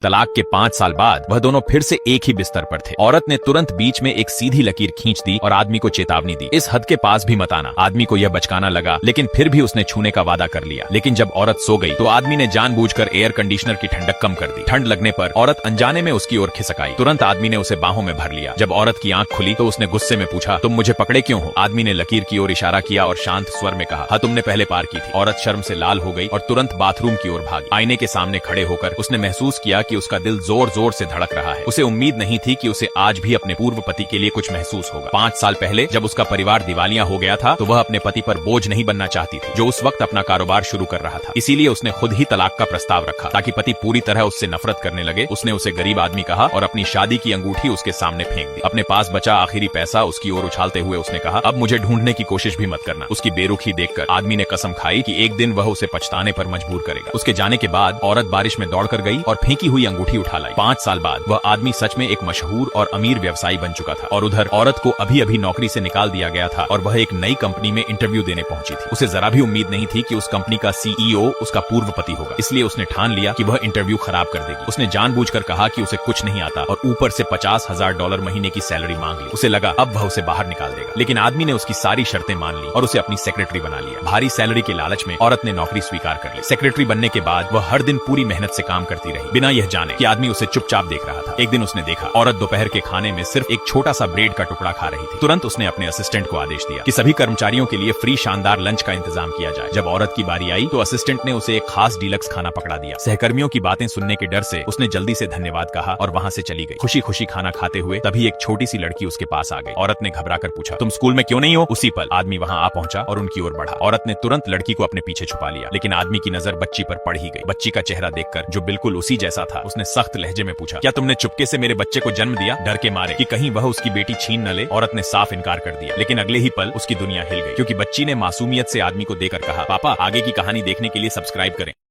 तलाक के 5 साल बाद वह दोनों फिर से एक ही बिस्तर पर थे। औरत ने तुरंत बीच में एक सीधी लकीर खींच दी और आदमी को चेतावनी दी, इस हद के पास भी मत आना। आदमी को यह बचकाना लगा, लेकिन फिर भी उसने छूने का वादा कर लिया। लेकिन जब औरत सो गई तो आदमी ने जानबूझकर एयर कंडीशनर की ठंडक कम कर दी। ठंड लगने पर औरत अनजाने में उसकी ओर खिसक आई। तुरंत आदमी ने उसे बाहों में भर लिया। जब औरत की आंख खुली तो उसने गुस्से में पूछा, तुम मुझे पकड़े क्यों हो? आदमी ने लकीर की ओर इशारा किया और शांत स्वर में कहा, हाँ, तुमने पहले पार की थी। औरत शर्म से लाल हो गई और तुरंत बाथरूम की ओर भागी। आईने के सामने खड़े होकर उसने महसूस किया कि उसका दिल जोर जोर से धड़क रहा है। उसे उम्मीद नहीं थी कि उसे आज भी अपने पूर्व पति के लिए कुछ महसूस होगा। 5 साल पहले जब उसका परिवार दिवालिया हो गया था तो वह अपने पति पर बोझ नहीं बनना चाहती थी, जो उस वक्त अपना कारोबार शुरू कर रहा था। इसीलिए उसने खुद ही तलाक का प्रस्ताव रखा ताकि पति पूरी तरह उससे नफरत करने लगे। उसने उसे गरीब आदमी कहा और अपनी शादी की अंगूठी उसके सामने फेंक दी। अपने पास बचा आखिरी पैसा उसकी ओर उछालते हुए उसने कहा, अब मुझे ढूंढने की कोशिश भी मत करना। उसकी बेरुखी देखकर आदमी ने कसम खाई कि एक दिन वह उसे पछताने पर मजबूर करेगा। उसके जाने के बाद औरत बारिश में दौड़कर गई और फेंकी हुई अंगूठी उठा लाई। 5 साल बाद वह आदमी सच में एक मशहूर और अमीर व्यवसायी बन चुका था और उधर औरत को अभी अभी नौकरी से निकाल दिया गया था और वह एक नई कंपनी में इंटरव्यू देने पहुंची थी। उसे जरा भी उम्मीद नहीं थी कि उस कंपनी का सीईओ उसका पूर्व पति होगा, इसलिए उसने ठान लिया कि वह इंटरव्यू खराब कर देगी। उसने जानबूझकर कहा कि उसे कुछ नहीं आता और ऊपर से $50,000 महीने की सैलरी मांग ली। उसे लगा अब वह उसे बाहर निकाल देगा, लेकिन आदमी ने उसकी सारी शर्तें मान ली और उसे अपनी सेक्रेटरी बना लिया। भारी सैलरी के लालच में औरत ने नौकरी स्वीकार कर ली। सेक्रेटरी बनने के बाद वह हर दिन पूरी मेहनत से काम करती रही, बिना यह जाने कि आदमी उसे चुपचाप देख रहा था। एक दिन उसने देखा औरत दोपहर के खाने में सिर्फ एक छोटा सा ब्रेड का टुकड़ा खा रही थी। तुरंत उसने अपने असिस्टेंट को आदेश दिया कि सभी कर्मचारियों के लिए फ्री शानदार लंच का इंतजाम किया जाए। जब औरत की बारी आई तो असिस्टेंट ने उसे एक खास डीलक्स खाना पकड़ा दिया। सहकर्मियों की बातें सुनने के डर से उसने जल्दी से धन्यवाद कहा और वहां से चली गई। खुशी खुशी खाना खाते हुए तभी एक छोटी सी लड़की उसके पास आ गई। औरत ने घबराकर पूछा, तुम स्कूल में क्यों नहीं हो? उसी पल आदमी वहां आ पहुंचा और उनकी ओर बढ़ा। औरत ने तुरंत लड़की को अपने पीछे छुपा लिया, लेकिन आदमी की नजर बच्ची पर पड़ ही गई। बच्ची का चेहरा देखकर, जो बिल्कुल उसी जैसा था, उसने सख्त लहजे में पूछा, क्या तुमने चुपके से मेरे बच्चे को जन्म दिया? डर के मारे कि कहीं वह उसकी बेटी छीन न ले, औरत ने साफ इनकार कर दिया। लेकिन अगले ही पल उसकी दुनिया हिल गई, क्योंकि बच्ची ने मासूमियत से आदमी को देकर कहा, पापा, आगे की कहानी देखने के लिए सब्सक्राइब करें।